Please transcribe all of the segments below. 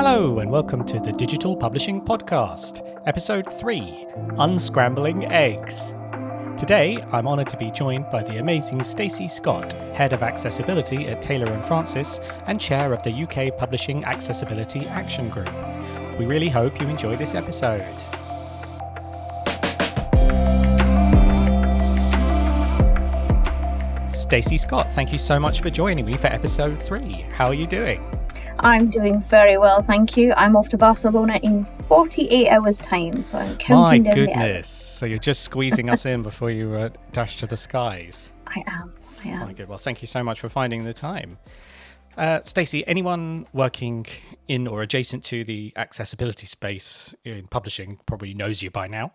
Hello and welcome to the Digital Publishing Podcast, Episode 3, Unscrambling Eggs. Today, I'm honoured to be joined by the amazing Stacy Scott, Head of Accessibility at Taylor & Francis and Chair of the UK Publishing Accessibility Action Group. We really hope you enjoy this episode. Stacy Scott, thank you so much for joining me for Episode 3. How are you doing? I'm doing very well, thank you. I'm off to Barcelona in 48 hours' time, so I'm counting down the hours. My goodness. So you're just squeezing us in before you dash to the skies. I am. My good. Well, thank you so much for finding the time. Stacy, anyone working in or adjacent to the accessibility space in publishing probably knows you by now.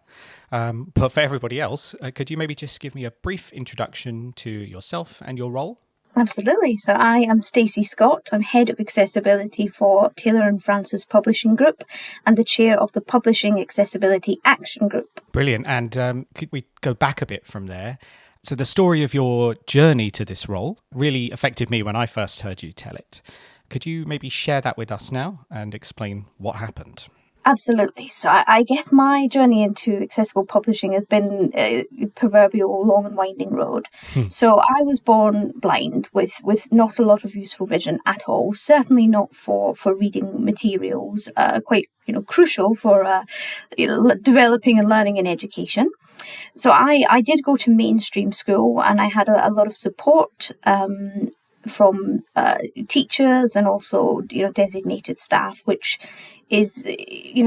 But for everybody else, could you maybe just give me a brief introduction to yourself and your role? Absolutely. So I am Stacy Scott. I'm Head of Accessibility for Taylor & Francis Publishing Group and the Chair of the Publishing Accessibility Action Group. Brilliant. And could we go back a bit from there? So the story of your journey to this role really affected me when I first heard you tell it. Could you maybe share that with us now and explain what happened? Absolutely. So I guess my journey into accessible publishing has been a proverbial long and winding road. So I was born blind with not a lot of useful vision at all, certainly not for reading materials, quite crucial for developing and learning in education. So I did go to mainstream school and I had a lot of support from teachers and also designated staff, which is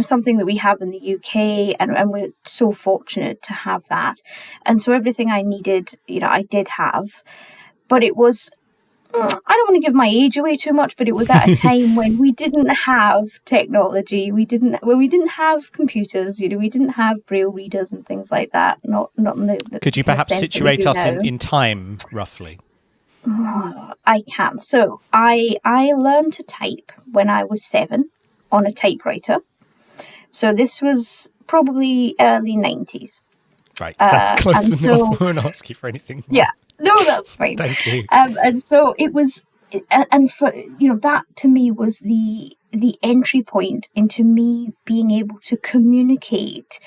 something that we have in the UK, and we're so fortunate to have that. And so everything I needed, I did have, but it was, I don't want to give my age away too much, but it was at a time when we didn't have technology, we didn't have computers, we didn't have braille readers and things like that. Not in the Could you perhaps situate us in time, roughly? I can. So I learned to type when I was 7 on a typewriter. So this was probably early 90s. Right, that's close enough. I won't ask you for anything more. Yeah, no, that's fine. Thank you. And so it was, and for that to me was the entry point into me being able to communicate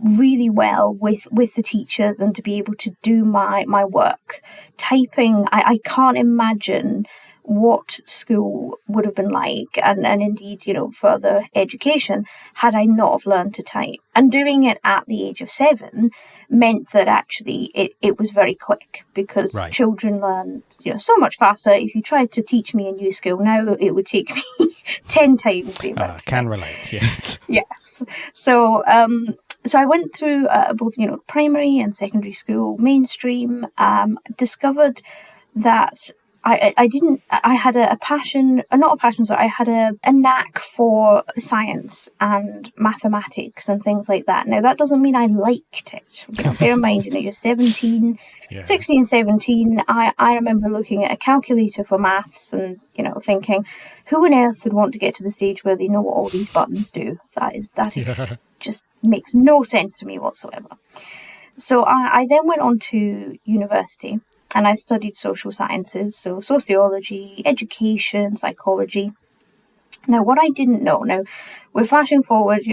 really well with the teachers and to be able to do my work. Typing, I can't imagine what school would have been like, and indeed, further education, had I not have learned to type. And doing it at the age of 7 meant that actually it was very quick, because children learn so much faster. If you tried to teach me a new skill now, it would take me 10 times the amount. Can relate, yes. Yes. So I went through both, primary and secondary school, mainstream, discovered that I had a knack for science and mathematics and things like that. Now, that doesn't mean I liked it. Bear in mind, you're 17, 16, 17. I remember looking at a calculator for maths and, thinking, who on earth would want to get to the stage where they know what all these buttons do? That is just makes no sense to me whatsoever. So I then went on to university. And I studied social sciences, so sociology, education, psychology. Now, what I didn't know, now we're flashing forward,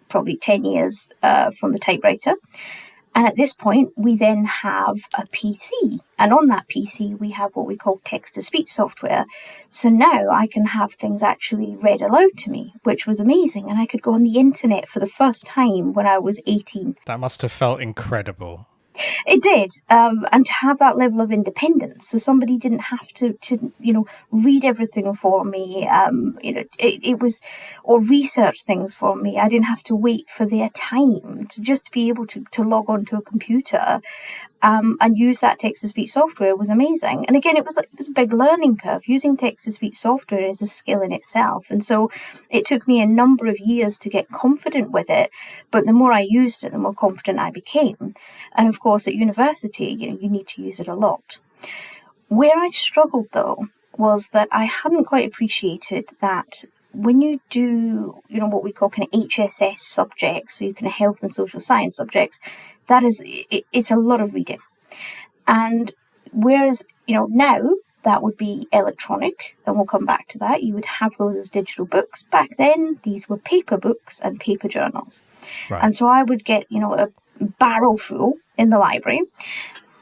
probably 10 years from the typewriter. And at this point, we then have a PC. And on that PC, we have what we call text-to-speech software. So now I can have things actually read aloud to me, which was amazing. And I could go on the internet for the first time when I was 18. That must have felt incredible. It did, and to have that level of independence, so somebody didn't have to read everything for me, it was, or research things for me. I didn't have to wait for their time to just be able to log onto a computer and use that text-to-speech software was amazing. And again, it was a big learning curve. Using text-to-speech software is a skill in itself. And so it took me a number of years to get confident with it. But the more I used it, the more confident I became. And of course, at university, you need to use it a lot. Where I struggled, though, was that I hadn't quite appreciated that when you do, what we call kind of HSS subjects, so you kind of health and social science subjects, it's a lot of reading. And whereas, now that would be electronic, and we'll come back to that. You would have those as digital books. Back then, these were paper books and paper journals. Right. And so I would get, a barrel full in the library,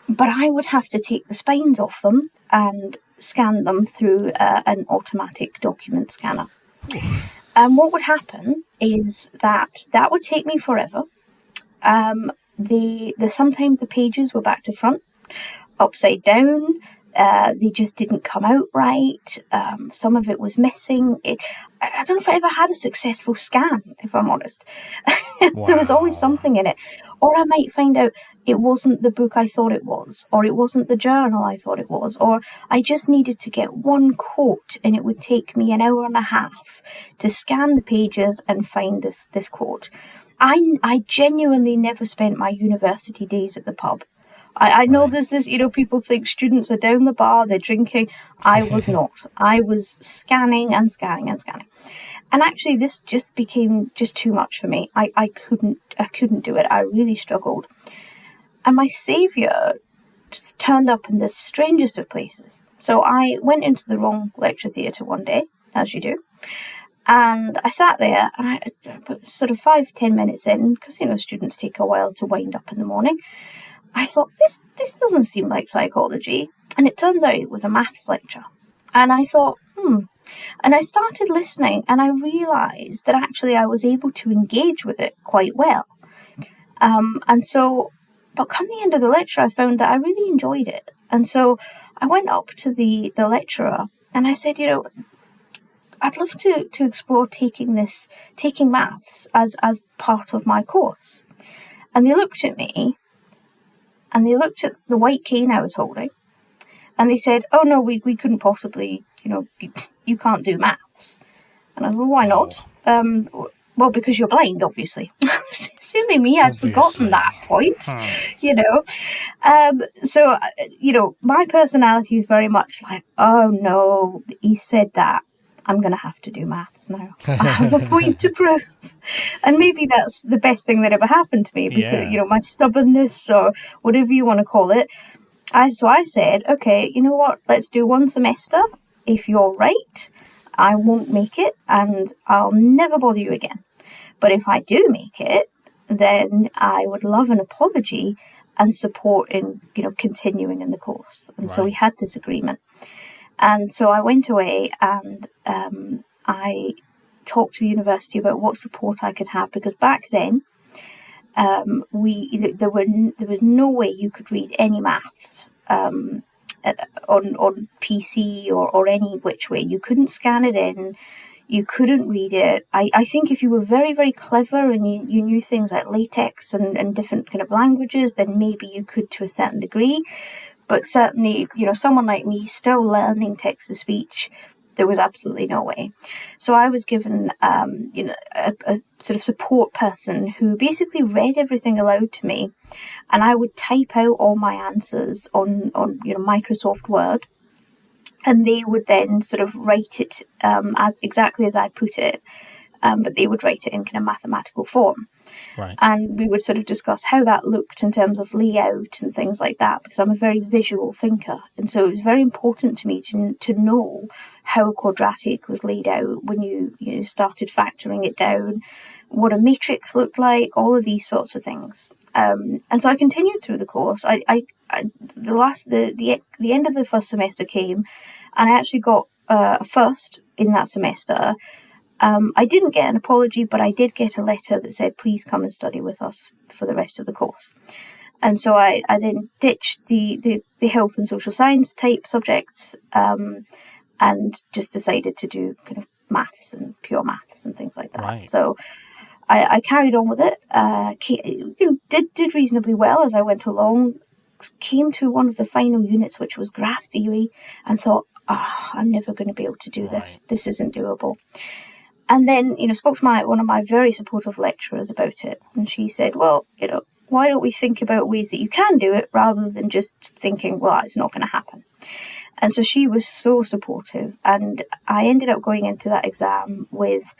but I would have to take the spines off them and scan them through an automatic document scanner. And what would happen is that would take me forever. Sometimes the pages were back to front, upside down. They just didn't come out right. Some of it was missing. I don't know if I ever had a successful scan, if I'm honest. There was always something in it. Or I might find out it wasn't the book I thought it was, or it wasn't the journal I thought it was, or I just needed to get one quote and it would take me an hour and a half to scan the pages and find this quote. I genuinely never spent my university days at the pub. I know there's this, people think students are down the bar, they're drinking. I was not. I was scanning and scanning and scanning. And actually this just became just too much for me. I couldn't do it. I really struggled. And my saviour just turned up in the strangest of places. So I went into the wrong lecture theatre one day, as you do. And I sat there and I sort of 5-10 minutes in, because, students take a while to wind up in the morning. I thought, this doesn't seem like psychology. And it turns out it was a maths lecture. And I thought, And I started listening and I realised that actually I was able to engage with it quite well. But come the end of the lecture, I found that I really enjoyed it. And so I went up to the lecturer and I said, I'd love to explore taking maths as part of my course. And they looked at me and they looked at the white cane I was holding and they said, oh no, we couldn't possibly, you can't do maths. And I said, well, why not? Well, because you're blind, obviously. Silly me, I'd forgotten that point, my personality is very much like, oh no, he said that. I'm going to have to do maths now. I have a point to prove. And maybe that's the best thing that ever happened to me because, my stubbornness or whatever you want to call it. So I said, okay, you know what? Let's do one semester. If you're right, I won't make it and I'll never bother you again. But if I do make it, then I would love an apology and support in, continuing in the course. And so we had this agreement. And so I went away and I talked to the university about what support I could have because back then there was no way you could read any maths on PC or any which way. You couldn't scan it in. You couldn't read it. I think if you were very, very clever and you knew things like latex and different kind of languages, then maybe you could to a certain degree. But certainly, someone like me still learning text-to-speech, there was absolutely no way. So I was given, a sort of support person who basically read everything aloud to me, and I would type out all my answers on Microsoft Word, and they would then sort of write it as exactly as I put it, but they would write it in kind of mathematical form. Right. And we would sort of discuss how that looked in terms of layout and things like that, because I'm a very visual thinker. And so it was very important to me to know how a quadratic was laid out when you started factoring it down, what a matrix looked like, all of these sorts of things. And so I continued through the course. The end of the first semester came, and I actually got a first in that semester. I didn't get an apology, but I did get a letter that said, please come and study with us for the rest of the course. And so I then ditched the health and social science type subjects and just decided to do kind of maths and pure maths and things like that. Right. So I carried on with it, did reasonably well as I went along, came to one of the final units, which was graph theory, and thought, I'm never going to be able to do this. This isn't doable. And then, spoke to one of my very supportive lecturers about it. And she said, well, why don't we think about ways that you can do it rather than just thinking, well, it's not going to happen. And so she was so supportive. And I ended up going into that exam with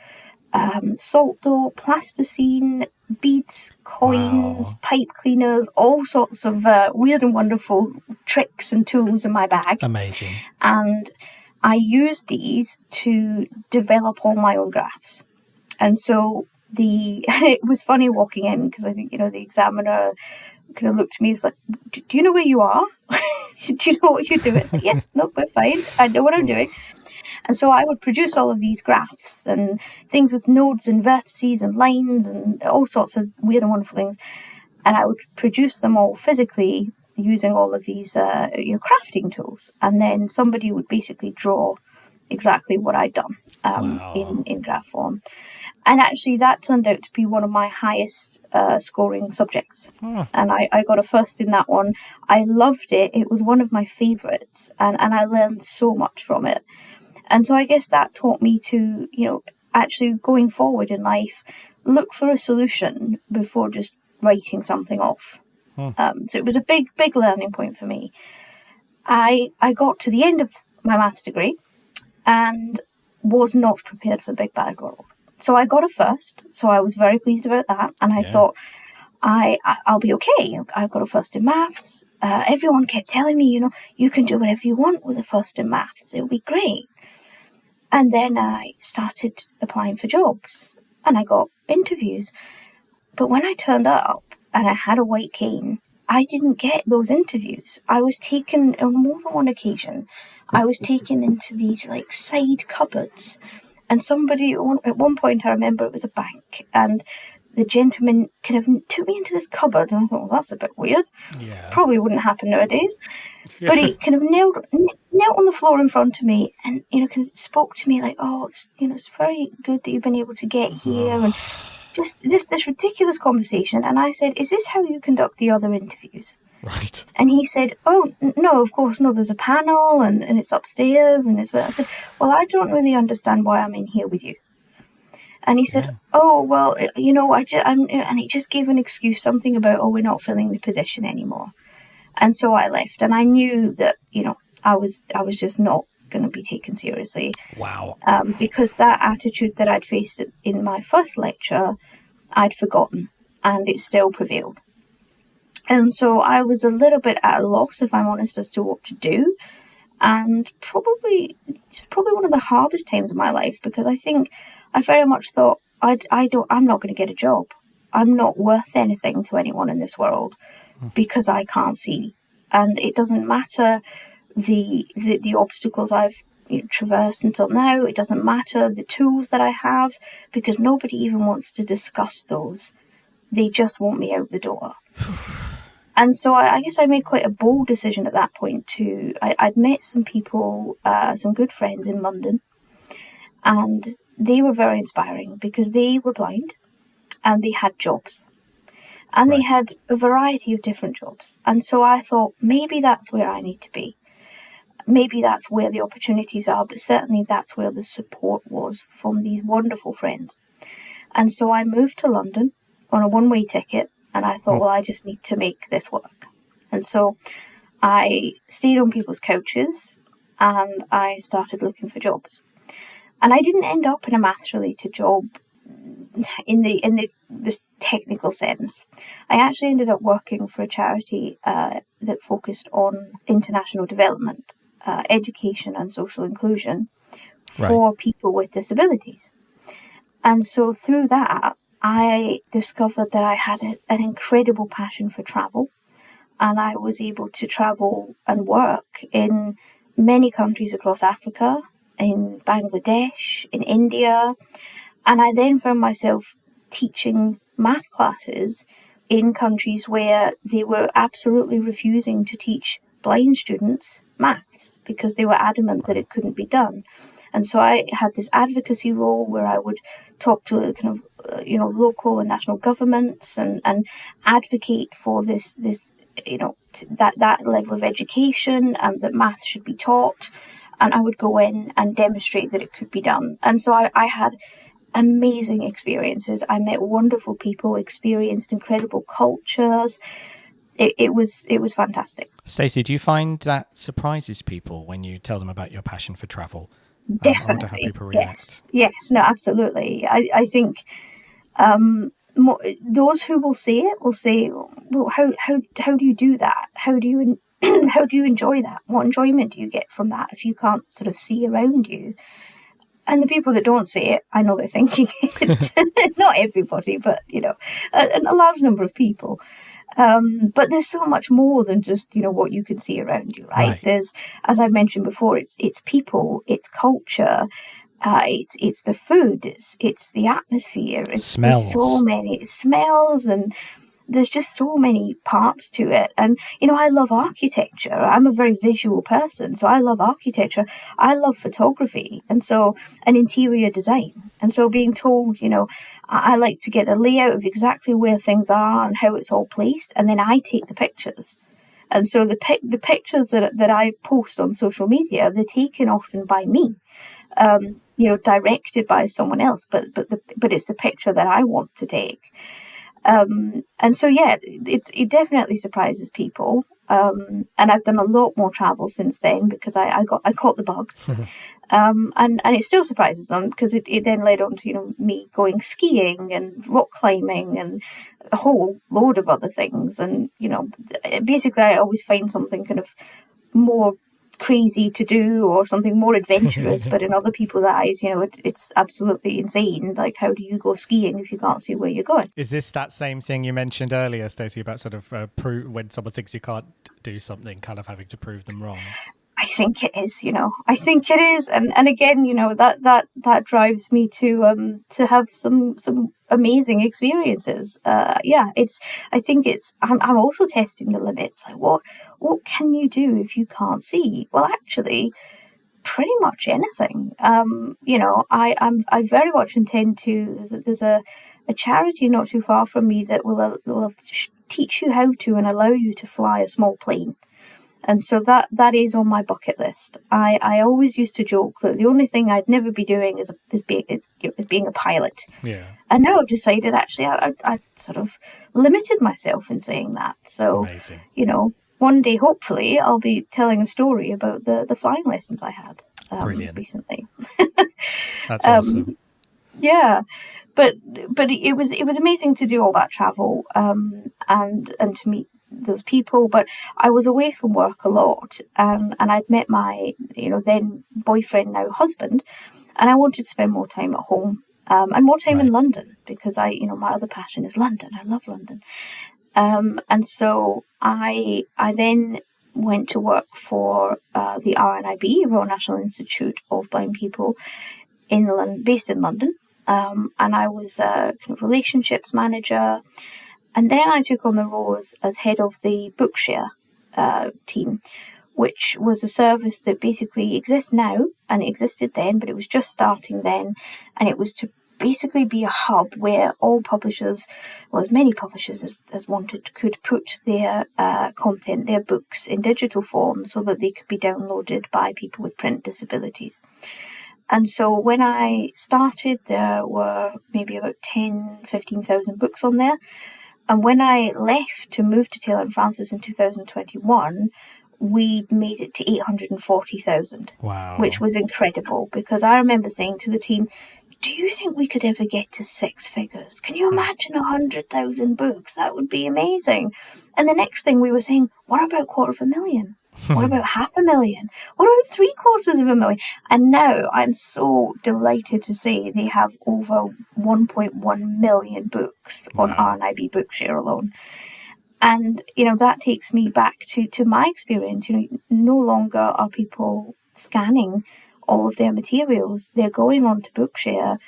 salt dough, plasticine, beads, coins, Wow. pipe cleaners, all sorts of weird and wonderful tricks and tools in my bag. Amazing. And I used these to develop all my own graphs. And so it was funny walking in, because I think, the examiner kind of looked at me, was like, do you know where you are? Do you know what you're doing? It's like, yes, no, we're fine. I know what I'm doing. And so I would produce all of these graphs and things with nodes and vertices and lines and all sorts of weird and wonderful things. And I would produce them all physically using all of these crafting tools. And then somebody would basically draw exactly what I'd done in graph form. And actually, that turned out to be one of my highest scoring subjects. And I got a first in that one. I loved it. It was one of my favourites. And I learned so much from it. And so I guess that taught me to, actually going forward in life, look for a solution before just writing something off. So it was a big, big learning point for me. I got to the end of my maths degree and was not prepared for the big bad world. So I got a first, so I was very pleased about that. And I thought, I'll be okay. I got a first in maths. Everyone kept telling me, you can do whatever you want with a first in maths. It'll be great. And then I started applying for jobs and I got interviews. But when I turned up and I had a white cane, I didn't get those interviews. I was taken, on more than one occasion, I was taken into these side cupboards. And somebody, at one point I remember it was a bank, and the gentleman kind of took me into this cupboard, and I thought, well, that's a bit weird. Yeah. Probably wouldn't happen nowadays. But he kind of knelt on the floor in front of me, and kind of spoke to me like, "Oh, it's very good that you've been able to get here," and just this ridiculous conversation. And I said, "Is this how you conduct the other interviews?" Right. And he said, "Oh, no, of course, no, there's a panel and it's upstairs." And I said, "Well, I don't really understand why I'm in here with you." And he said, "Oh, well, and he just gave an excuse, something about, we're not filling the position anymore." And so I left, and I knew that, I was just not going to be taken seriously. Wow. Because that attitude that I'd faced in my first lecture, I'd forgotten, and it still prevailed. And so I was a little bit at a loss, if I'm honest, as to what to do. And it's probably one of the hardest times of my life, because I think I very much thought, I'm not going to get a job. I'm not worth anything to anyone in this world because I can't see. And it doesn't matter the obstacles I've traversed until now. It doesn't matter the tools that I have, because nobody even wants to discuss those. They just want me out the door. And so I guess I made quite a bold decision at that point I'd met some people, some good friends in London, and they were very inspiring because they were blind and they had jobs. And they had a variety of different jobs. And so I thought, maybe that's where I need to be. Maybe that's where the opportunities are, but certainly that's where the support was from these wonderful friends. And so I moved to London on a one-way ticket, and I thought, well, I just need to make this work. And so I stayed on people's couches and I started looking for jobs. And I didn't end up in a maths-related job in this technical sense. I actually ended up working for a charity that focused on international development, education and social inclusion for people with disabilities. And so through that, I discovered that I had an incredible passion for travel, and I was able to travel and work in many countries across Africa, in Bangladesh, in India, and I then found myself teaching math classes in countries where they were absolutely refusing to teach blind students maths because they were adamant that it couldn't be done. And so I had this advocacy role where I would talk to kind of local and national governments and advocate for this that level of education and that maths should be taught. And I would go in and demonstrate that it could be done. And so I had amazing experiences. I met wonderful people, experienced incredible cultures. It was fantastic. Stacey, do you find that surprises people when you tell them about your passion for travel? Definitely. I wonder how people react. Yes, no, absolutely. I think those who will say it will say, well, how do you do that? How do you how do you enjoy that? What enjoyment do you get from that if you can't sort of see around you? And the people that don't say it, I know they're thinking it. Not everybody, but, a large number of people. But there's so much more than just, what you can see around you, right? There's, as I mentioned before, it's people, it's culture, it's the food, it's the atmosphere, smells. There's so many smells, and there's just so many parts to it. And, I love architecture. I'm a very visual person, so I love architecture. I love photography, and interior design. And so being told, I like to get the layout of exactly where things are and how it's all placed, and then I take the pictures. And so the pictures that I post on social media, they're taken often by me, directed by someone else, but it's the picture that I want to take. And so, it definitely surprises people. And I've done a lot more travel since then because I caught the bug. And it still surprises them because it then led on to, me going skiing and rock climbing and a whole load of other things. And, basically I always find something kind of more crazy to do or something more adventurous, but in other people's eyes, it's absolutely insane. Like, how do you go skiing if you can't see where you're going? Is this that same thing you mentioned earlier, Stacey, about sort of when someone thinks you can't do something, kind of having to prove them wrong? I think it is, I think it is. And again, that drives me to have some amazing experiences. I think I'm also testing the limits. Like, what can you do if you can't see? Well, actually, pretty much anything. I very much intend to, there's a charity not too far from me that will teach you how to and allow you to fly a small plane. And so that is on my bucket list. I always used to joke that the only thing I'd never be doing is being a pilot. Yeah. And now I've decided, actually, I sort of limited myself in saying that. So, amazing. One day, hopefully, I'll be telling a story about the flying lessons I had recently. That's awesome. Yeah. But it was amazing to do all that travel and to meet those people. But I was away from work a lot, and I'd met my then boyfriend, now husband, and I wanted to spend more time at home and more time in London because my other passion is London. I love London, and so I then went to work for the RNIB, Royal National Institute of Blind People, based in London. And I was a kind of relationships manager. And then I took on the role as head of the Bookshare team, which was a service that basically exists now, and it existed then, but it was just starting then. And it was to basically be a hub where all publishers, well, as many publishers as wanted, could put their content, their books, in digital form so that they could be downloaded by people with print disabilities. And so when I started, there were maybe about 15,000 books on there. And when I left to move to Taylor & Francis in 2021, we'd made it to 840,000. Wow. Which was incredible, because I remember saying to the team, do you think we could ever get to six figures? Can you imagine 100,000 books? That would be amazing. And the next thing we were saying, what about 250,000? What about 500,000? What about 750,000? And now I'm so delighted to say they have over 1.1 million books on RNIB Bookshare alone. And, that takes me back to my experience. No longer are people scanning all of their materials. They're going on to Bookshare,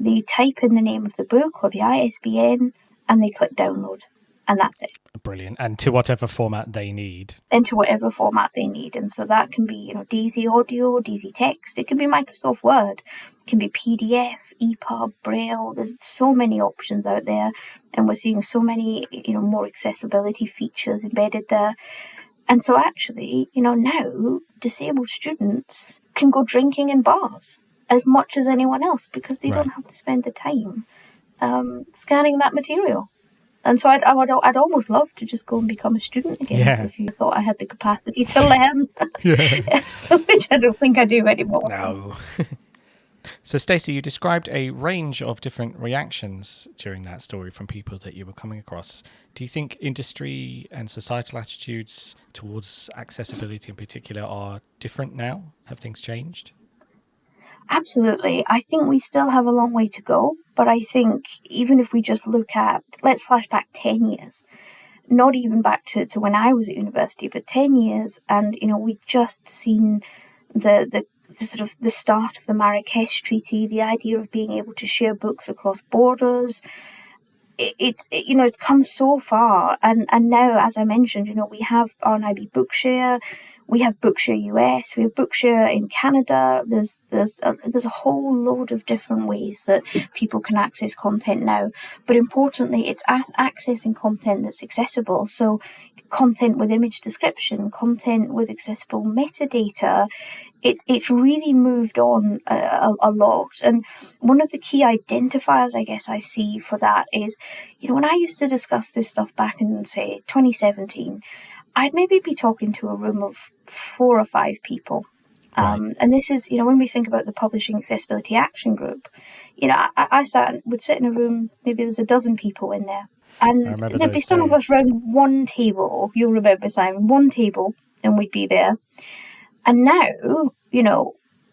they type in the name of the book or the ISBN, and they click download. And that's it. Brilliant. And to whatever format they need. And so that can be, DAISY audio, DAISY text. It can be Microsoft Word. It can be PDF, EPUB, Braille. There's so many options out there. And we're seeing so many, more accessibility features embedded there. And so actually, now disabled students can go drinking in bars as much as anyone else because they don't have to spend the time scanning that material. And so I'd almost love to just go and become a student again if you thought I had the capacity to learn, which I don't think I do anymore. No. So, Stacy, you described a range of different reactions during that story from people that you were coming across. Do you think industry and societal attitudes towards accessibility in particular are different now? Have things changed? Absolutely. I think we still have a long way to go, but I think even if we just look at, let's flash back 10 years, not even back to when I was at university, but 10 years, and, we'd just seen the sort of the start of the Marrakesh Treaty, the idea of being able to share books across borders. It's come so far, and now, as I mentioned, we have RNIB Bookshare, we have Bookshare US, we have Bookshare in Canada. There's a whole load of different ways that people can access content now, but importantly, it's accessing content that's accessible. So, content with image description, content with accessible metadata. It's really moved on a lot. And one of the key identifiers, I guess, I see for that is, when I used to discuss this stuff back in, say, 2017, I'd maybe be talking to a room of 4 or 5 people. Right. And this is, when we think about the Publishing Accessibility Action Group, I would sit in a room, maybe there's a dozen people in there. And there'd be some of us around one table. You'll remember, Simon, one table, and we'd be there. And now,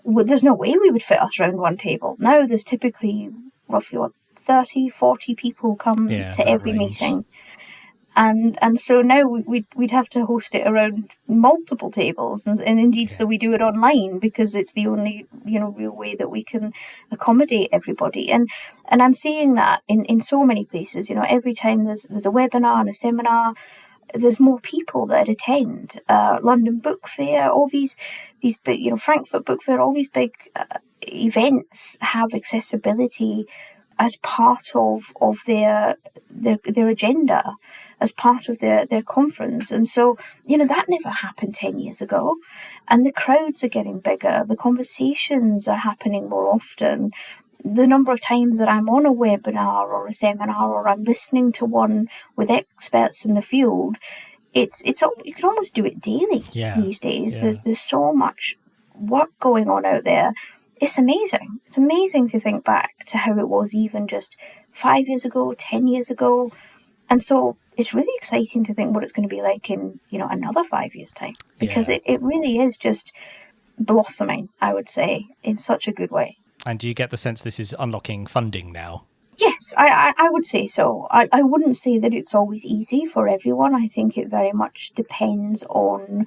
there's no way we would fit us around one table. Now there's typically roughly 30, 40 people come to every meeting. And so now we'd have to host it around multiple tables, and indeed, so we do it online because it's the only real way that we can accommodate everybody. And I'm seeing that in so many places. Every time there's a webinar and a seminar, there's more people that attend. London Book Fair, all these big, Frankfurt Book Fair, all these big events have accessibility as part of their agenda, as part of their conference. And so, that never happened 10 years ago. And the crowds are getting bigger. The conversations are happening more often. The number of times that I'm on a webinar or a seminar, or I'm listening to one with experts in the field, it's you can almost do it daily these days. Yeah. There's so much work going on out there. It's amazing. It's amazing to think back to how it was even just 5 years ago, 10 years ago. And so it's really exciting to think what it's going to be like in, another 5 years' time, because it really is just blossoming, I would say, in such a good way. And do you get the sense this is unlocking funding now? Yes, I would say so. I wouldn't say that it's always easy for everyone. I think it very much depends on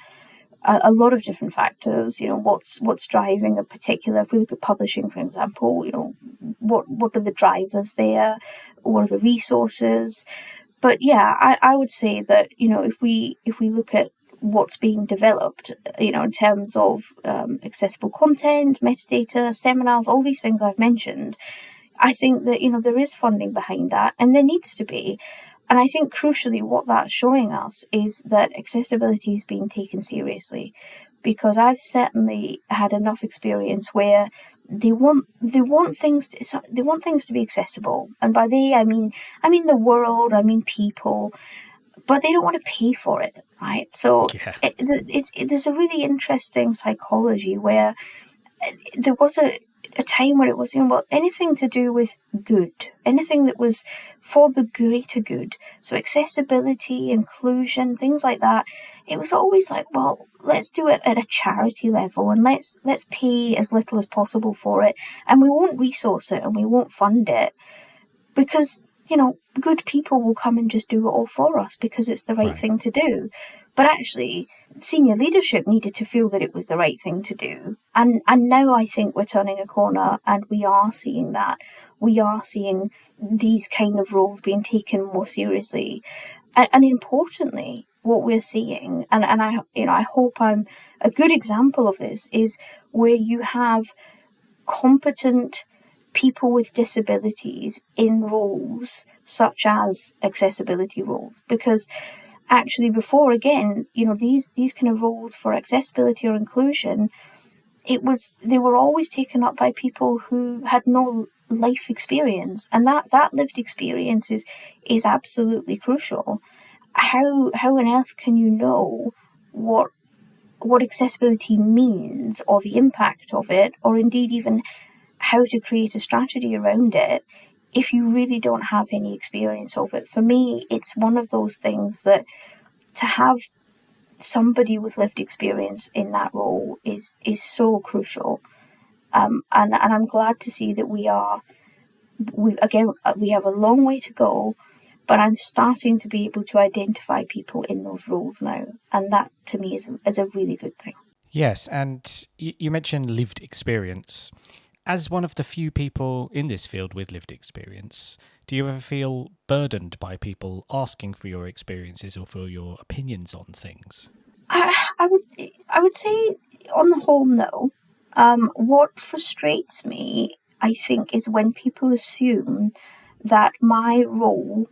a lot of different factors. What's driving a particular, if we look at publishing, for example, what are the drivers there? What are the resources? But yeah, I would say that, if we look at what's being developed, in terms of accessible content, metadata, seminars, all these things I've mentioned, I think that, there is funding behind that, and there needs to be. And I think crucially what that's showing us is that accessibility is being taken seriously, because I've certainly had enough experience where they want things to be accessible, and by they I mean the world, I mean people, but they don't want to pay for it, right? So there's a really interesting psychology where there was a time where it was, anything to do with good, anything that was for the greater good. So accessibility, inclusion, things like that. It was always like, well, let's do it at a charity level, and let's pay as little as possible for it, and we won't resource it and we won't fund it, because good people will come and just do it all for us because it's the right thing to do. But actually, senior leadership needed to feel that it was the right thing to do. And now I think we're turning a corner, and we are seeing that. We are seeing these kind of roles being taken more seriously. And importantly, what we're seeing, and I hope I'm a good example of this, is where you have competent people with disabilities in roles such as accessibility roles. Because actually before, again, these kind of roles for accessibility or inclusion, they were always taken up by people who had no life experience, and that lived experience is absolutely crucial. How on earth can you know what accessibility means, or the impact of it, or indeed even how to create a strategy around it if you really don't have any experience of it. For me, it's one of those things that to have somebody with lived experience in that role is so crucial. And I'm glad to see that we have a long way to go, but I'm starting to be able to identify people in those roles now. And that to me is a really good thing. Yes, and you mentioned lived experience. As one of the few people in this field with lived experience, do you ever feel burdened by people asking for your experiences or for your opinions on things? I would say on the whole, no. What frustrates me, I think, is when people assume that my role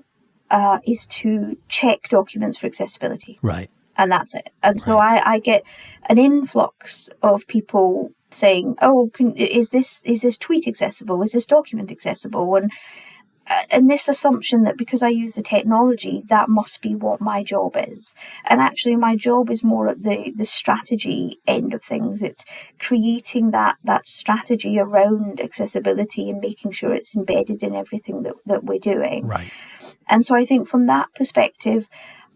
is to check documents for accessibility. Right. And that's it. And so Right. I get an influx of people saying, "Oh, is this tweet accessible? Is this document accessible?" And this assumption that because I use the technology, that must be what my job is. And actually, my job is more at the strategy end of things. It's creating that strategy around accessibility and making sure it's embedded in everything that we're doing. Right. And so I think from that perspective,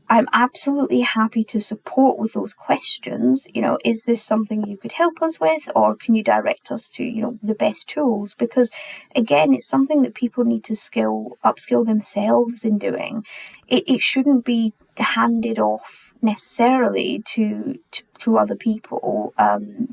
I'm absolutely happy to support with those questions. Is this something you could help us with, or can you direct us to, the best tools? Because again, it's something that people need to upskill themselves in doing. It shouldn't be handed off necessarily to other people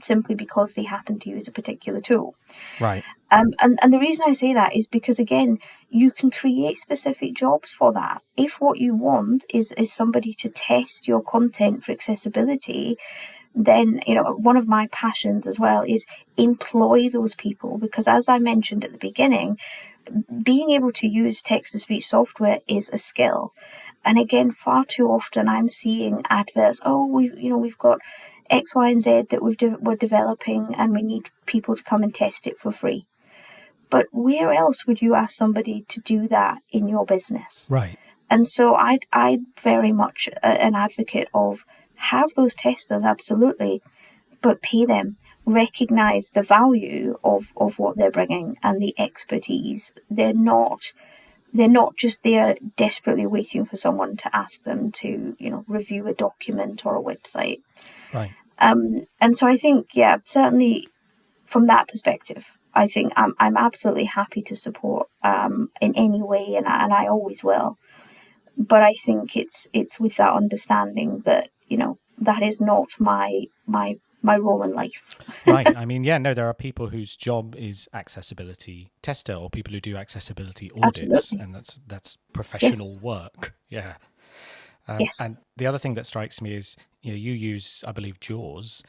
simply because they happen to use a particular tool. Right. And the reason I say that is because, again, you can create specific jobs for that. If what you want is somebody to test your content for accessibility, then, one of my passions as well is employ those people. Because as I mentioned at the beginning, being able to use text-to-speech software is a skill. And again, far too often I'm seeing adverts, we've got X, Y, and Z that we're developing and we need people to come and test it for free. But where else would you ask somebody to do that in your business? Right. And so I'm very much an advocate of have those testers, absolutely, but pay them. Recognize the value of what they're bringing and the expertise. They're not just there desperately waiting for someone to ask them to, review a document or a website. Right. And so I think, certainly from that perspective, I think I'm absolutely happy to support in any way, and I always will. But I think it's with that understanding that that is not my role in life. Right. I mean, there are people whose job is accessibility tester or people who do accessibility audits, Absolutely. and that's professional Yes. work. Yeah. Yes. And the other thing that strikes me is, you use, I believe, JAWS,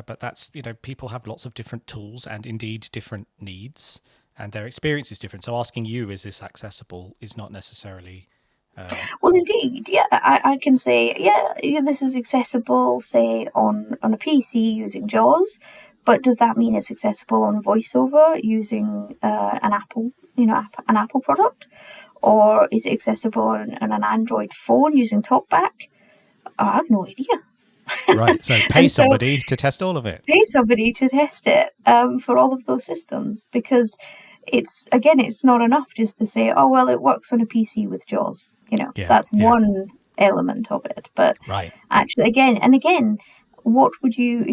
but that's, people have lots of different tools and indeed different needs, and their experience is different. So asking you, is this accessible, is not necessarily. Well, indeed, I can say, this is accessible, say, on a PC using JAWS, but does that mean it's accessible on VoiceOver using an Apple, an Apple product? Or is it accessible on an Android phone using TalkBack? I have no idea. Right, so pay somebody to test all of it. Pay somebody to test it for all of those systems, because it's not enough just to say, oh, well, it works on a PC with JAWS. That's one element of it. But right. Actually, again, where would you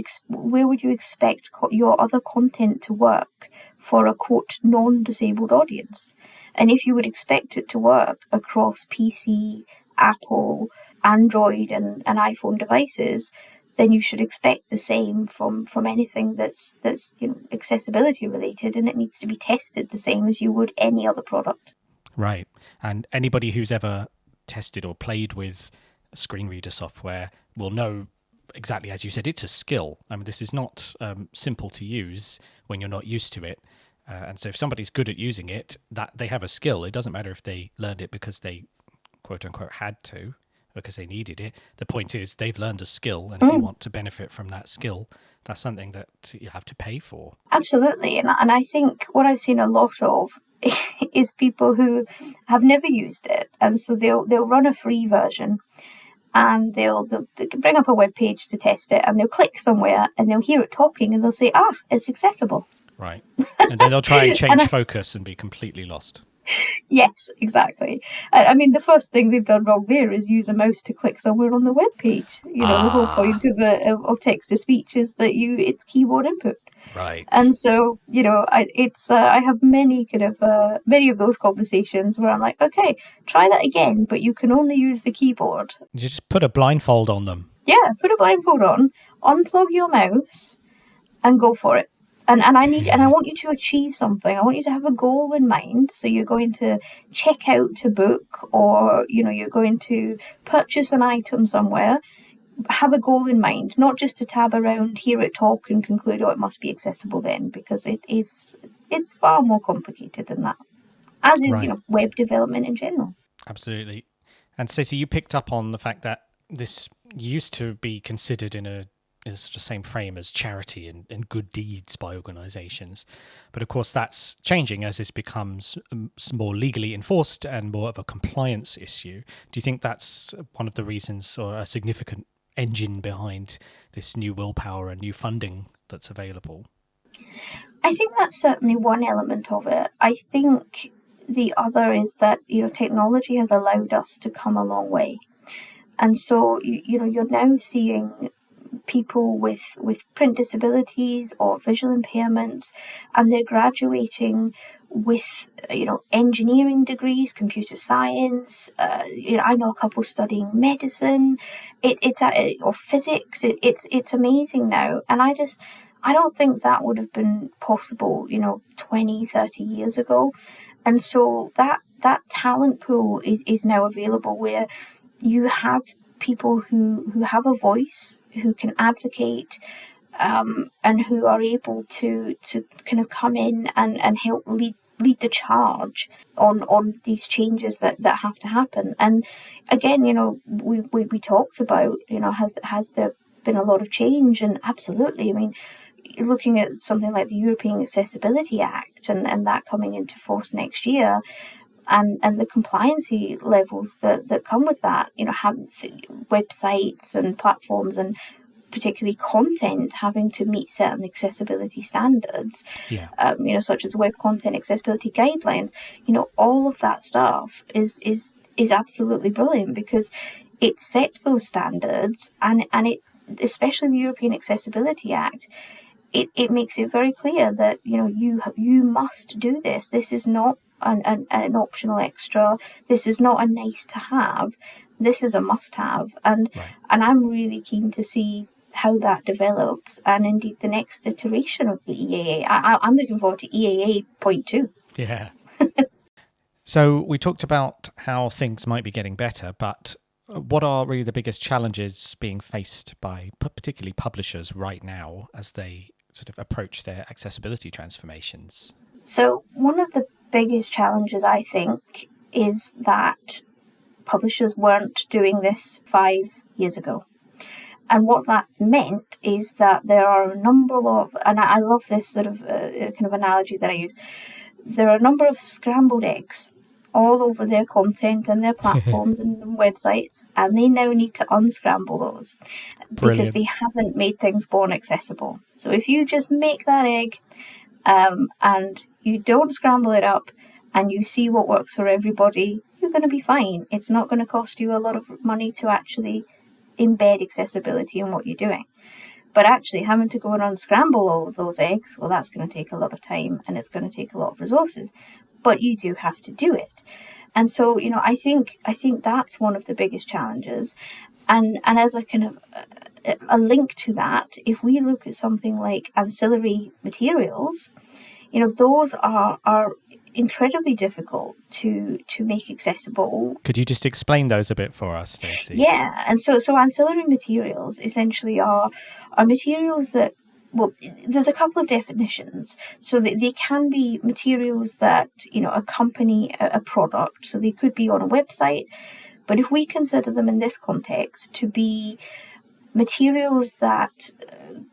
expect your other content to work for a, quote, non-disabled audience? And if you would expect it to work across PC, Apple, Android, and iPhone devices, then you should expect the same from anything that's accessibility related, and it needs to be tested the same as you would any other product. Right. And anybody who's ever tested or played with screen reader software will know exactly as you said, it's a skill. I mean, this is not simple to use when you're not used to it. And so if somebody's good at using it, that they have a skill. It doesn't matter if they learned it because they, quote unquote, had to, because they needed it. The point is they've learned a skill, and if you want to benefit from that skill, that's something that you have to pay for. Absolutely. And I think what I've seen a lot of is people who have never used it, and so they'll run a free version, and they'll bring up a web page to test it, and they'll click somewhere and they'll hear it talking and they'll say, it's accessible. Right. And then they'll try and And change focus and be completely lost. yes, exactly. I mean, the first thing they've done wrong there is use a mouse to click somewhere on the web page. The whole point of text to speech is that it's keyboard input. Right. And so, I have many many of those conversations where I'm like, okay, try that again, but you can only use the keyboard. You just put a blindfold on them. Yeah, put a blindfold on, unplug your mouse, and go for it. And I want you to achieve something. I want you to have a goal in mind. So you're going to check out a book, or you're going to purchase an item somewhere. Have a goal in mind, not just to tab around, hear it talk, and conclude, oh, it must be accessible then, because it's far more complicated than that. As is, Right. web development in general. Absolutely. And Stacey, you picked up on the fact that this used to be considered in the same frame as charity and good deeds by organizations. But of course, that's changing as this becomes more legally enforced and more of a compliance issue. Do you think that's one of the reasons, or a significant engine behind this new willpower and new funding that's available? I think that's certainly one element of it. I think the other is that, technology has allowed us to come a long way. And so, you're now seeing people with print disabilities or visual impairments, and they're graduating with engineering degrees, computer science. I know a couple studying medicine. Or physics. It's amazing now, and I don't think that would have been possible 20, 30 years ago. And so that talent pool is now available, where you have people who have a voice, who can advocate, and who are able to kind of come in and help lead the charge on these changes that have to happen. And again, we talked about, has there been a lot of change? And absolutely. I mean, looking at something like the European Accessibility Act and that coming into force next year, and the compliancy levels that come with that, websites and platforms, and particularly content having to meet certain accessibility standards, such as Web Content Accessibility Guidelines. All of that stuff is absolutely brilliant, because it sets those standards, and it, especially the European Accessibility Act, it makes it very clear that you must do this. This is not an optional extra. This is not a nice to have. This is a must have. And I'm really keen to see how that develops, and indeed the next iteration of the EAA. I'm looking forward to EAA.2. Yeah. So we talked about how things might be getting better, but what are really the biggest challenges being faced by particularly publishers right now as they sort of approach their accessibility transformations? So one of the biggest challenges, I think, is that publishers weren't doing this 5 years ago. And what that's meant is that there are a number of, and I love this sort of kind of analogy that I use, there are a number of scrambled eggs all over their content and their platforms and websites, and they now need to unscramble those. Brilliant. Because they haven't made things born accessible. So if you just make that egg, and you don't scramble it up, and you see what works for everybody, you're going to be fine. It's not going to cost you a lot of money to actually embed accessibility in what you're doing. But actually having to go and unscramble all of those eggs, well, that's going to take a lot of time, and it's going to take a lot of resources. But you do have to do it. And so, I think that's one of the biggest challenges. And as a kind of a link to that, if we look at something like ancillary materials, those are incredibly difficult to make accessible. Could you just explain those a bit for us, Stacy? Yeah, and so ancillary materials essentially are materials that, well, there's a couple of definitions. So they can be materials that accompany a product. So they could be on a website, but if we consider them in this context to be materials that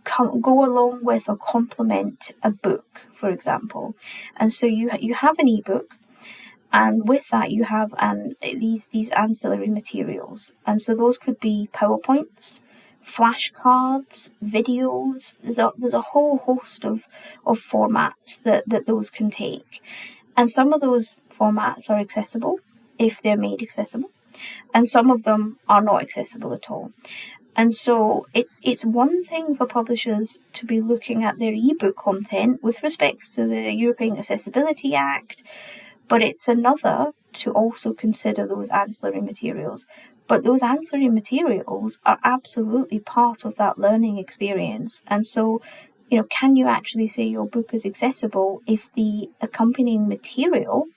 go along with or complement a book, for example. And so you have an ebook, and with that you have these ancillary materials. And so those could be PowerPoints, flashcards, videos. There's a whole host of formats that those can take. And some of those formats are accessible if they're made accessible, and some of them are not accessible at all. And so it's one thing for publishers to be looking at their ebook content with respects to the European Accessibility Act, but it's another to also consider those ancillary materials. But those ancillary materials are absolutely part of that learning experience. And so, can you actually say your book is accessible if the accompanying material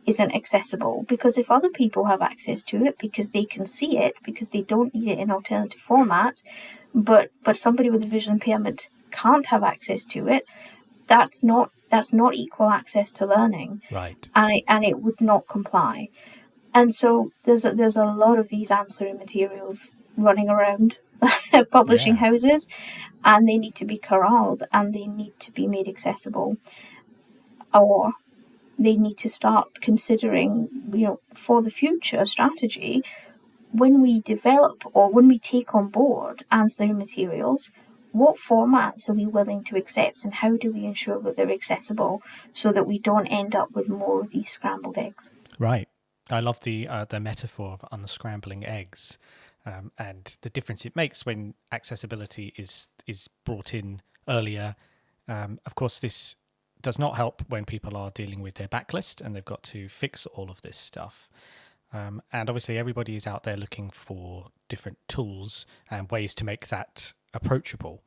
isn't accessible? Because if other people have access to it because they can see it, because they don't need it in alternative format, but somebody with a visual impairment can't have access to it, that's not equal access to learning, right? And it would not comply. And so there's a lot of these ancillary materials running around publishing houses, and they need to be corralled and they need to be made accessible, or they need to start considering, for the future strategy, when we develop or when we take on board ancillary materials, what formats are we willing to accept and how do we ensure that they're accessible so that we don't end up with more of these scrambled eggs? Right. I love the metaphor of unscrambling eggs, and the difference it makes when accessibility is brought in earlier. Of course, this does not help when people are dealing with their backlist and they've got to fix all of this stuff. And obviously, everybody is out there looking for different tools and ways to make that approachable.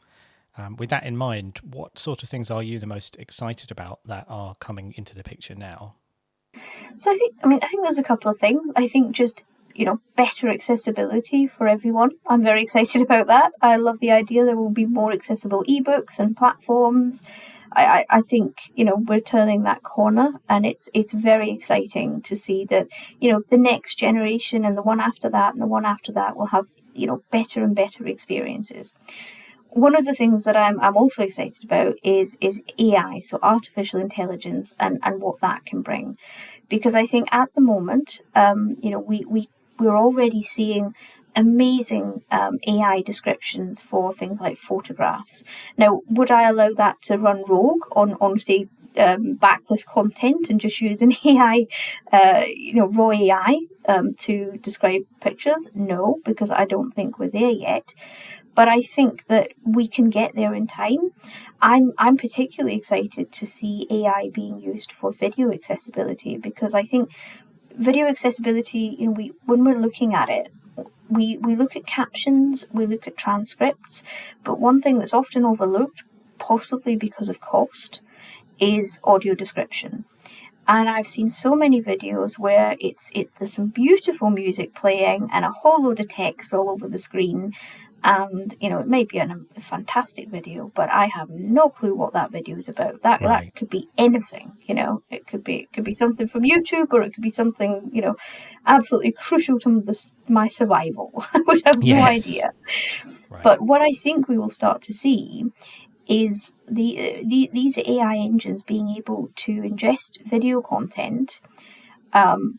With that in mind, what sort of things are you the most excited about that are coming into the picture now? So I think there's a couple of things. I think just, better accessibility for everyone. I'm very excited about that. I love the idea there will be more accessible ebooks and platforms. I think, we're turning that corner, and it's very exciting to see that, the next generation and the one after that and the one after that will have, better and better experiences. One of the things that I'm also excited about is AI, so artificial intelligence, and what that can bring. Because I think at the moment, we're already seeing amazing AI descriptions for things like photographs. Now, would I allow that to run rogue on say, backlist content and just use an AI, raw AI to describe pictures? No, because I don't think we're there yet. But I think that we can get there in time. I'm particularly excited to see AI being used for video accessibility, because I think video accessibility, when we're looking at it, we look at captions, we look at transcripts, but one thing that's often overlooked, possibly because of cost, is audio description. And I've seen so many videos where there's some beautiful music playing and a whole load of text all over the screen. And, it may be a fantastic video, but I have no clue what that video is about. That could be anything, It could be something from YouTube, or it could be something, absolutely crucial to my survival. I would have no idea. Right. But what I think we will start to see is these AI engines being able to ingest video content,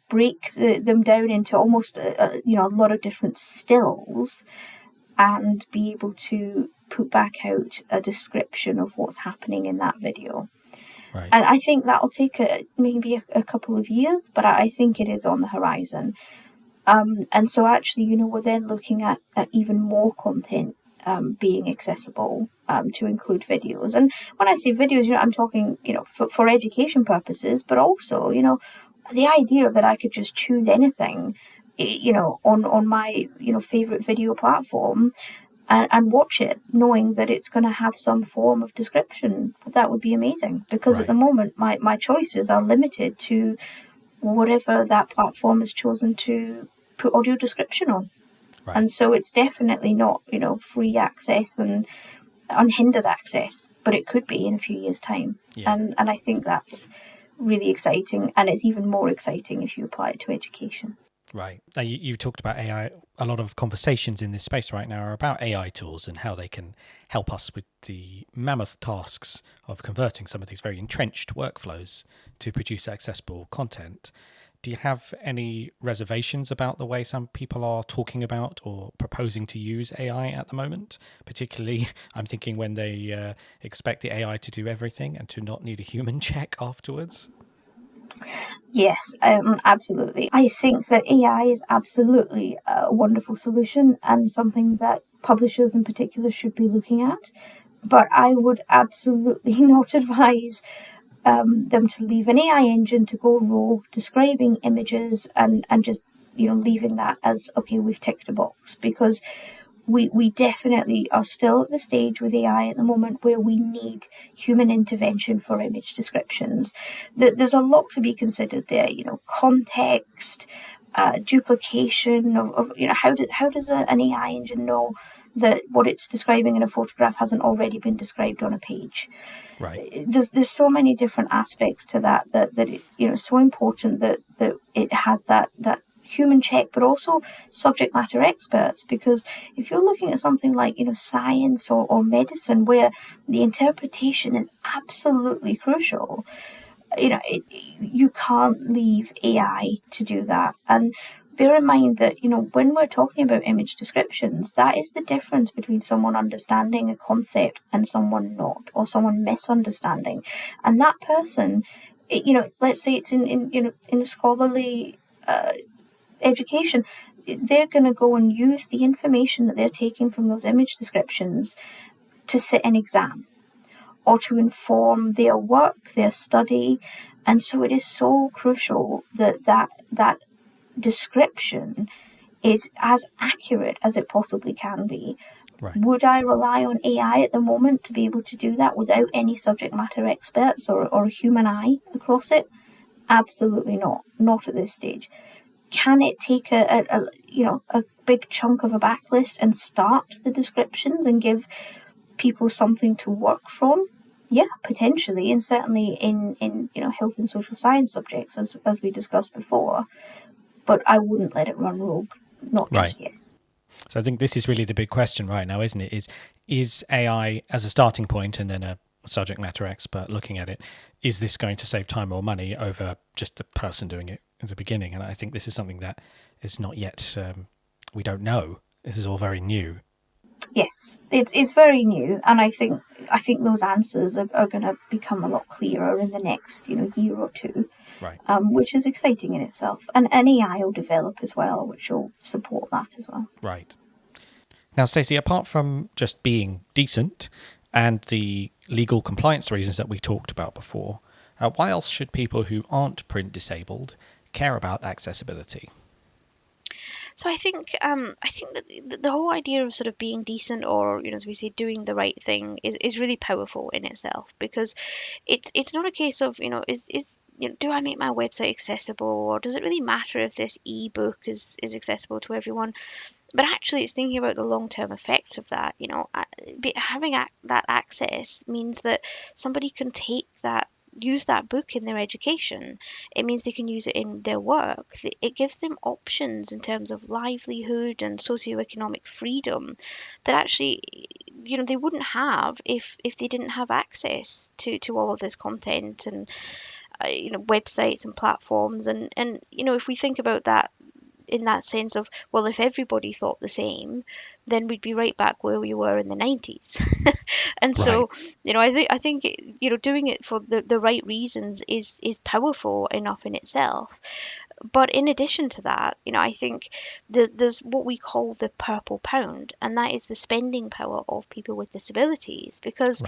break them down into almost a lot of different stills, and be able to put back out a description of what's happening in that video. Right. And I think that'll take maybe a couple of years, but I think it is on the horizon. And so actually, we're then looking at even more content being accessible to include videos. And when I say videos, I'm talking, for education purposes, but also, the idea that I could just choose anything, on my, favorite video platform and watch it, knowing that it's going to have some form of description. That would be amazing, because at the moment, my choices are limited to whatever that platform has chosen to put audio description on. Right. And so it's definitely not, free access and unhindered access, but it could be in a few years' time. Yeah. And I think that's really exciting, and it's even more exciting if you apply it to education. Right. Now, you talked about AI. A lot of conversations in this space right now are about AI tools and how they can help us with the mammoth tasks of converting some of these very entrenched workflows to produce accessible content. do you have any reservations about the way some people are talking about or proposing to use AI at the moment? Particularly, I'm thinking when they expect the AI to do everything and to not need a human check afterwards. Yes, absolutely. I think that AI is absolutely a wonderful solution and something that publishers in particular should be looking at. But I would absolutely not advise them to leave an AI engine to go rogue, describing images and just leaving that as, okay, we've ticked a box, because we definitely are still at the stage with AI at the moment where we need human intervention for image descriptions. There's a lot to be considered there, context, duplication of how does an AI engine know that what it's describing in a photograph hasn't already been described on a page? Right. There's so many different aspects to that it's so important that it has that human check, but also subject matter experts, because if you're looking at something like science or medicine where the interpretation is absolutely crucial, you can't leave AI to do that. And bear in mind that, when we're talking about image descriptions, that is the difference between someone understanding a concept and someone not, or someone misunderstanding. And that person, let's say it's in scholarly education, they're going to go and use the information that they're taking from those image descriptions to sit an exam or to inform their work, their study. And so it is so crucial that description is as accurate as it possibly can be. Right. Would I rely on AI at the moment to be able to do that without any subject matter experts or a human eye across it? Absolutely not. Not at this stage. Can it take a big chunk of a backlist and start the descriptions and give people something to work from? Yeah, potentially, and certainly in health and social science subjects, as we discussed before. But I wouldn't let it run rogue, not just yet. So I think this is really the big question right now, isn't it? Is AI as a starting point and then a subject matter expert looking at it, is this going to save time or money over just the person doing it at the beginning? And I think this is something that is not yet, we don't know. This is all very new. Yes, it's very new, and I think those answers are going to become a lot clearer in the next year or two, Right. Which is exciting in itself. And AI will develop as well, which will support that as well. Right. Now, Stacey, apart from just being decent and the legal compliance reasons that we talked about before, why else should people who aren't print disabled care about accessibility? So I think that the whole idea of sort of being decent, or as we say, doing the right thing is really powerful in itself, because it's not a case of is do I make my website accessible, or does it really matter if this ebook is accessible to everyone? But actually, it's thinking about the long-term effects of that. Having that access means that somebody can use that book in their education. It means they can use it in their work. It gives them options in terms of livelihood and socioeconomic freedom that actually, they wouldn't have if they didn't have access to all of this content and websites and platforms. And if we think about that in that sense of, well, if everybody thought the same, then we'd be right back where we were in the 90s. And so, I think doing it for the right reasons is powerful enough in itself. But in addition to that, I think there's what we call the purple pound, and that is the spending power of people with disabilities. Because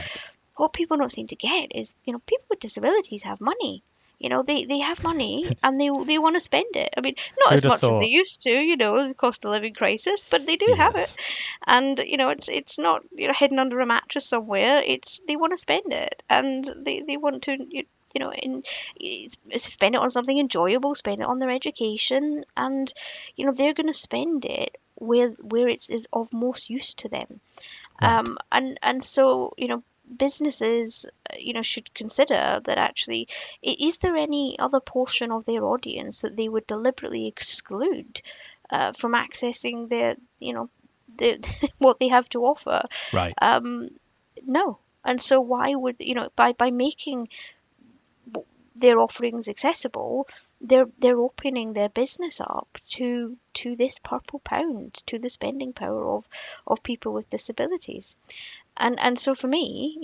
what people don't seem to get is, people with disabilities have money. They have money and they want to spend it. I mean, not as Who'd have much as they thought? used to, the cost of living crisis, but they do have it. Yes. And it's not hidden under a mattress somewhere. They want to spend it, and they want to spend it on something enjoyable, spend it on their education, and they're going to spend it where it's is of most use to them. Right. And so businesses should consider that actually, is there any other portion of their audience that they would deliberately exclude from accessing their what they have to offer? Right. No. And so why would by making their offerings accessible, they're opening their business up to this purple pound, to the spending power of people with disabilities. And so for me,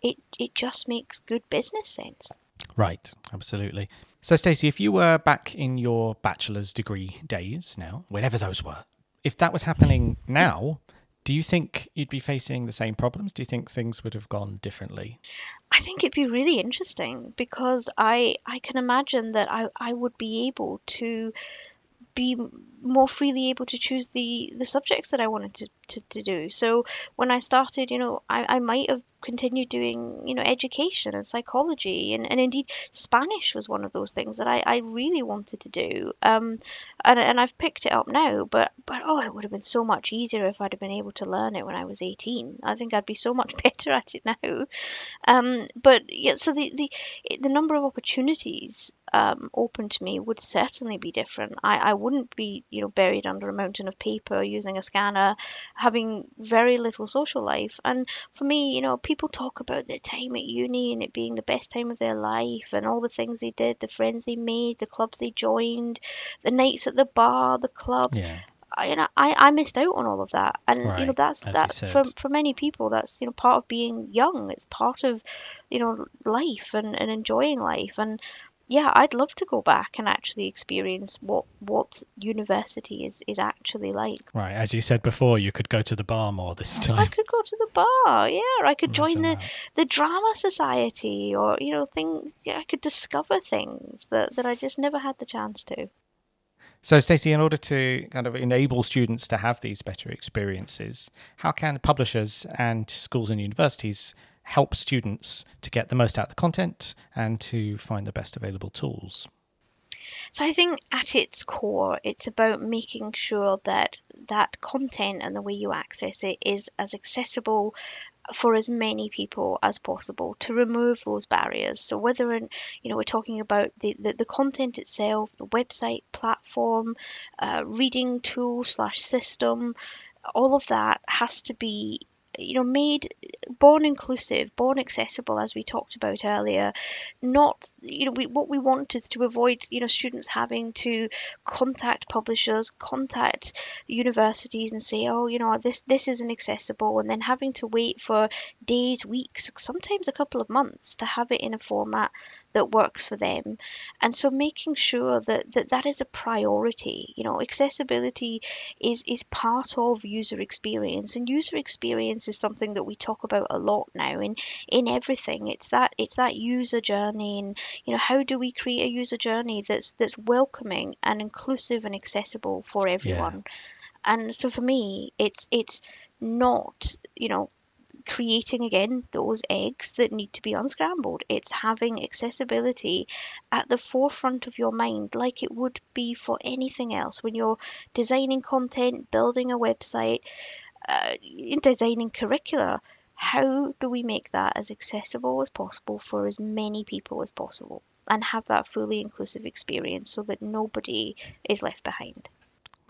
it just makes good business sense. Right, absolutely. So, Stacey, if you were back in your bachelor's degree days now, whenever those were, if that was happening now, do you think you'd be facing the same problems? Do you think things would have gone differently? I think it'd be really interesting because I can imagine that I would be able to be more freely able to choose the subjects that I wanted to do. So when I started, I might have continued doing, education and psychology, and indeed Spanish was one of those things that I really wanted to do. And I've picked it up now, but oh, it would have been so much easier if I'd have been able to learn it when I was 18. I think I'd be so much better at it now. But yeah, so the number of opportunities open to me would certainly be different. I wouldn't be, buried under a mountain of paper using a scanner, having very little social life. And for me, people talk about their time at uni and it being the best time of their life and all the things they did, the friends they made, the clubs they joined, the nights at the bar, the clubs. Yeah, I missed out on all of that, and right, that's as you that for said. many people. That's part of being young. It's part of life and enjoying life. And yeah, I'd love to go back and actually experience what university is actually like. Right, as you said before, you could go to the bar more this I time. could go to the bar, yeah, or I could join Imagine the that. the drama society, or thing. Yeah, I could discover things that I just never had the chance to. So, Stacey, in order to kind of enable students to have these better experiences, how can publishers and schools and universities help students to get the most out of the content and to find the best available tools? So I think at its core, it's about making sure that that content and the way you access it is as accessible for as many people as possible, to remove those barriers. So whether we're talking about the content itself, the website platform, reading tool slash system, all of that has to be made born inclusive, born accessible, as we talked about earlier. Not, what we want is to avoid, students having to contact publishers, contact universities and say, oh, this isn't accessible, and then having to wait for days, weeks, sometimes a couple of months to have it in a format that works for them. And so making sure that is a priority. Accessibility is part of user experience, and user experience is something that we talk about a lot now in everything. It's that user journey, and how do we create a user journey that's welcoming and inclusive and accessible for Yeah, everyone. And so for me, it's not creating again those eggs that need to be unscrambled. It's having accessibility at the forefront of your mind, like it would be for anything else when you're designing content, building a website, in designing curricula. How do we make that as accessible as possible for as many people as possible, and have that fully inclusive experience so that nobody is left behind?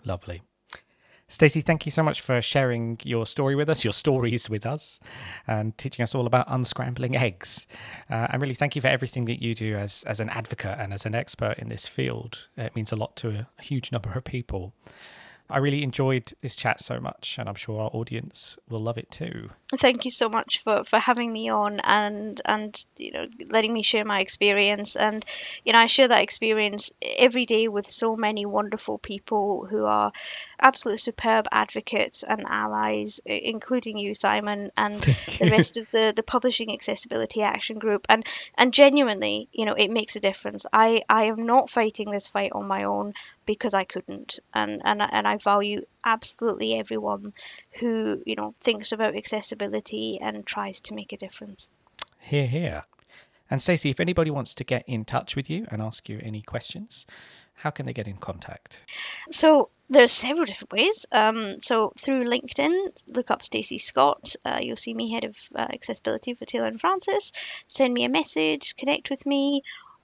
lovely. Stacey, thank you so much for sharing your story with us, your stories with us, and teaching us all about unscrambling eggs. And really, thank you for everything that you do as an advocate and as an expert in this field. It means a lot to a huge number of people. I really enjoyed this chat so much, and I'm sure our audience will love it too. Thank you so much for having me on, and letting me share my experience. And I share that experience every day with so many wonderful people who are absolutely superb advocates and allies, including you, Simon, and Thank the you. rest of the Publishing Accessibility Action Group. And genuinely, it makes a difference. I am not fighting this fight on my own because I couldn't. And I value absolutely everyone who thinks about accessibility and tries to make a difference. Hear, hear. And Stacey, if anybody wants to get in touch with you and ask you any questions, how can they get in contact? So there's several different ways. So through LinkedIn, look up Stacy Scott. You'll see me, head of accessibility for Taylor and Francis. Send me a message, connect with me,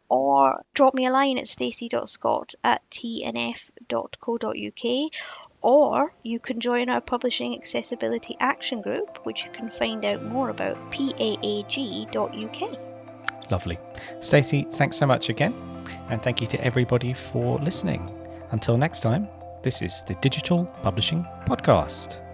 or drop me a line at stacey.scott@tnf.co.uk. Or you can join our Publishing Accessibility Action Group, which you can find out more about, paag.uk. Lovely. Stacy, thanks so much again. And thank you to everybody for listening. Until next time, this is the Digital Publishing Podcast.